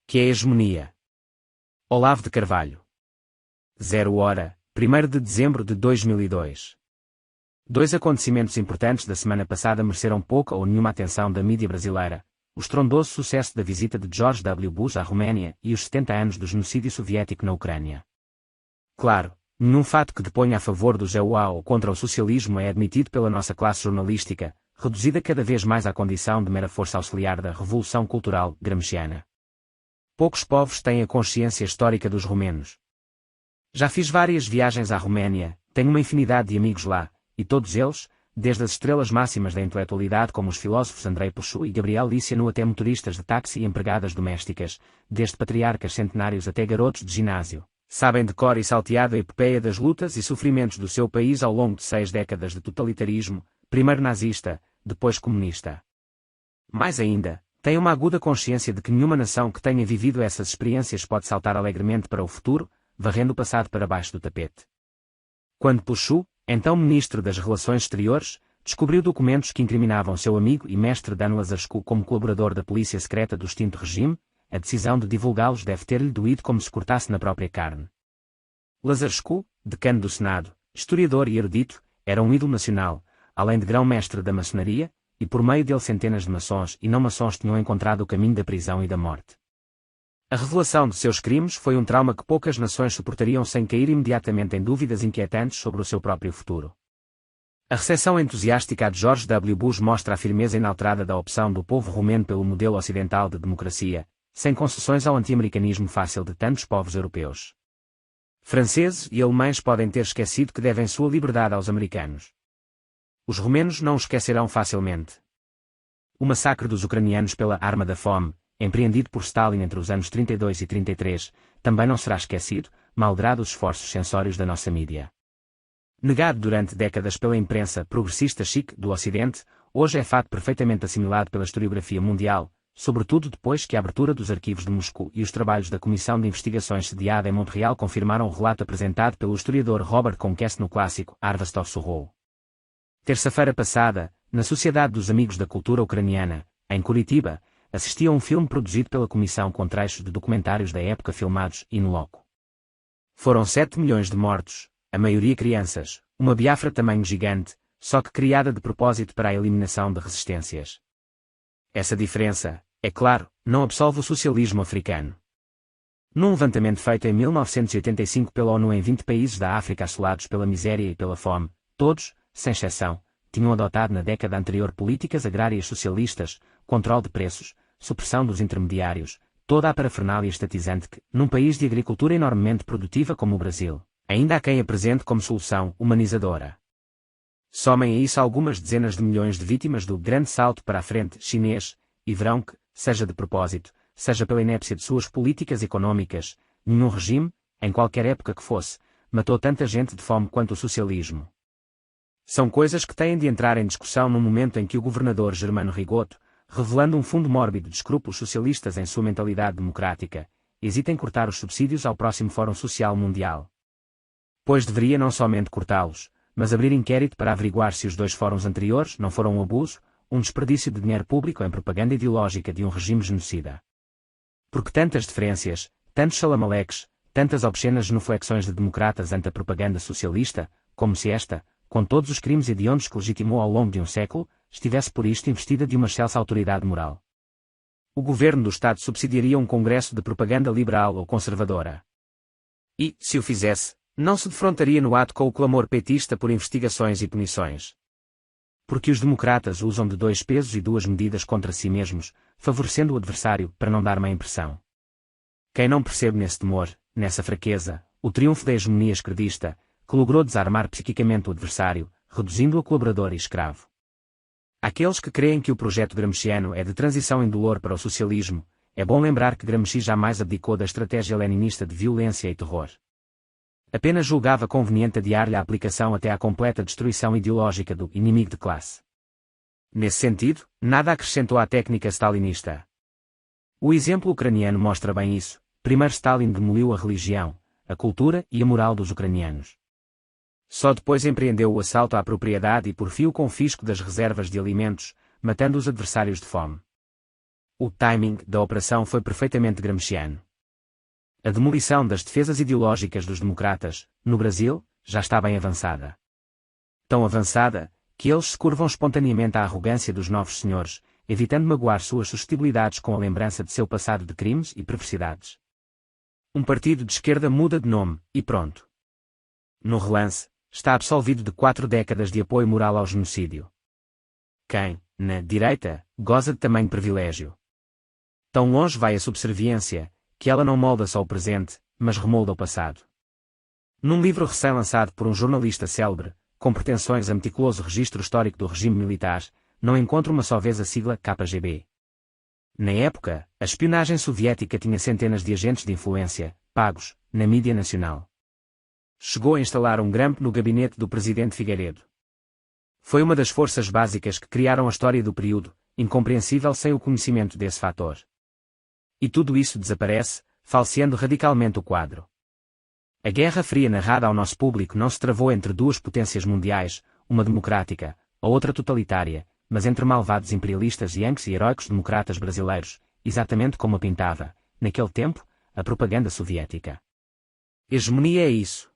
Que é a hegemonia? Olavo de Carvalho. 0 hora, 1º de dezembro de 2002. Dois acontecimentos importantes da semana passada mereceram pouca ou nenhuma atenção da mídia brasileira: o estrondoso sucesso da visita de George W. Bush à Roménia e os 70 anos do genocídio soviético na Ucrânia. Claro, nenhum fato que deponha a favor do GUA ou contra o socialismo é admitido pela nossa classe jornalística, reduzida cada vez mais à condição de mera força auxiliar da revolução cultural gramsciana. Poucos povos têm a consciência histórica dos romenos. Já fiz várias viagens à Roménia, tenho uma infinidade de amigos lá, e todos eles, desde as estrelas máximas da intelectualidade como os filósofos Andrei Pouchot e Gabriel Lissiano até motoristas de táxi e empregadas domésticas, desde patriarcas centenários até garotos de ginásio, sabem de cor e salteado a epopeia das lutas e sofrimentos do seu país ao longo de 6 décadas de totalitarismo, primeiro nazista, depois comunista. Mais ainda, têm uma aguda consciência de que nenhuma nação que tenha vivido essas experiências pode saltar alegremente para o futuro, varrendo o passado para baixo do tapete. Quando Pouchot, então ministro das Relações Exteriores, descobriu documentos que incriminavam seu amigo e mestre Dan Lazarescu como colaborador da polícia secreta do extinto regime, a decisão de divulgá-los deve ter-lhe doído como se cortasse na própria carne. Lazarescu, decano do Senado, historiador e erudito, era um ídolo nacional, além de grão-mestre da maçonaria, e por meio dele centenas de maçons e não maçons tinham encontrado o caminho da prisão e da morte. A revelação de seus crimes foi um trauma que poucas nações suportariam sem cair imediatamente em dúvidas inquietantes sobre o seu próprio futuro. A recepção entusiástica a George W. Bush mostra a firmeza inalterada da opção do povo romeno pelo modelo ocidental de democracia, sem concessões ao anti-americanismo fácil de tantos povos europeus. Franceses e alemães podem ter esquecido que devem sua liberdade aos americanos. Os romenos não o esquecerão facilmente. O massacre dos ucranianos pela arma da fome, empreendido por Stalin entre os anos 32 e 33, também não será esquecido, malgrado os esforços censórios da nossa mídia. Negado durante décadas pela imprensa progressista chique do Ocidente, hoje é fato perfeitamente assimilado pela historiografia mundial, sobretudo depois que a abertura dos arquivos de Moscou e os trabalhos da Comissão de Investigações sediada em Montreal confirmaram o relato apresentado pelo historiador Robert Conquest no clássico Harvest of Sorrow. Terça-feira passada, na Sociedade dos Amigos da Cultura Ucraniana, em Curitiba, assisti a um filme produzido pela Comissão com trechos de documentários da época filmados in loco. Foram 7 milhões de mortos, a maioria crianças, uma Biafra tamanho gigante, só que criada de propósito para a eliminação de resistências. Essa diferença, é claro, não absolve o socialismo africano. Num levantamento feito em 1985 pela ONU em 20 países da África assolados pela miséria e pela fome, todos, sem exceção, tinham adotado na década anterior políticas agrárias socialistas, controle de preços, supressão dos intermediários, toda a parafernália estatizante que, num país de agricultura enormemente produtiva como o Brasil, ainda há quem apresente como solução humanizadora. Somem a isso algumas dezenas de milhões de vítimas do grande salto para a frente chinês, e verão que, seja de propósito, seja pela inépcia de suas políticas econômicas, nenhum regime, em qualquer época que fosse, matou tanta gente de fome quanto o socialismo. São coisas que têm de entrar em discussão no momento em que o governador Germano Rigoto, revelando um fundo mórbido de escrúpulos socialistas em sua mentalidade democrática, hesita em cortar os subsídios ao próximo Fórum Social Mundial. Pois deveria não somente cortá-los, mas abrir inquérito para averiguar se os 2 fóruns anteriores não foram um abuso, um desperdício de dinheiro público em propaganda ideológica de um regime genocida. Porque tantas diferenças, tantos salamaleques, tantas obscenas genuflexões de democratas ante a propaganda socialista, como se esta, com todos os crimes hediondos que legitimou ao longo de um século, estivesse por isto investida de uma excelsa autoridade moral. O governo do Estado subsidiaria um congresso de propaganda liberal ou conservadora. E, se o fizesse, não se defrontaria no ato com o clamor petista por investigações e punições. Porque os democratas usam de 2 pesos e 2 medidas contra si mesmos, favorecendo o adversário para não dar má impressão. Quem não percebe nesse temor, nessa fraqueza, o triunfo da hegemonia esquerdista, que logrou desarmar psiquicamente o adversário, reduzindo-o a colaborador e escravo. Aqueles que creem que o projeto gramsciano é de transição indolor para o socialismo, é bom lembrar que Gramsci jamais abdicou da estratégia leninista de violência e terror. Apenas julgava conveniente adiar-lhe a aplicação até à completa destruição ideológica do inimigo de classe. Nesse sentido, nada acrescentou à técnica stalinista. O exemplo ucraniano mostra bem isso. Primeiro Stalin demoliu a religião, a cultura e a moral dos ucranianos. Só depois empreendeu o assalto à propriedade e por fim o confisco das reservas de alimentos, matando os adversários de fome. O timing da operação foi perfeitamente gramsciano. A demolição das defesas ideológicas dos democratas, no Brasil, já está bem avançada. Tão avançada, que eles se curvam espontaneamente à arrogância dos novos senhores, evitando magoar suas suscetibilidades com a lembrança de seu passado de crimes e perversidades. Um partido de esquerda muda de nome, e pronto. No relance, está absolvido de 4 décadas de apoio moral ao genocídio. Quem, na direita, goza de tamanho privilégio. Tão longe vai a subserviência, que ela não molda só o presente, mas remolda o passado. Num livro recém-lançado por um jornalista célebre, com pretensões a meticuloso registro histórico do regime militar, não encontro uma só vez a sigla KGB. Na época, a espionagem soviética tinha centenas de agentes de influência, pagos, na mídia nacional. Chegou a instalar um grampo no gabinete do presidente Figueiredo. Foi uma das forças básicas que criaram a história do período, incompreensível sem o conhecimento desse fator. E tudo isso desaparece, falseando radicalmente o quadro. A Guerra Fria narrada ao nosso público não se travou entre duas potências mundiais, uma democrática, a outra totalitária, mas entre malvados imperialistas yankees e heróicos democratas brasileiros, exatamente como a pintava, naquele tempo, a propaganda soviética. Hegemonia é isso.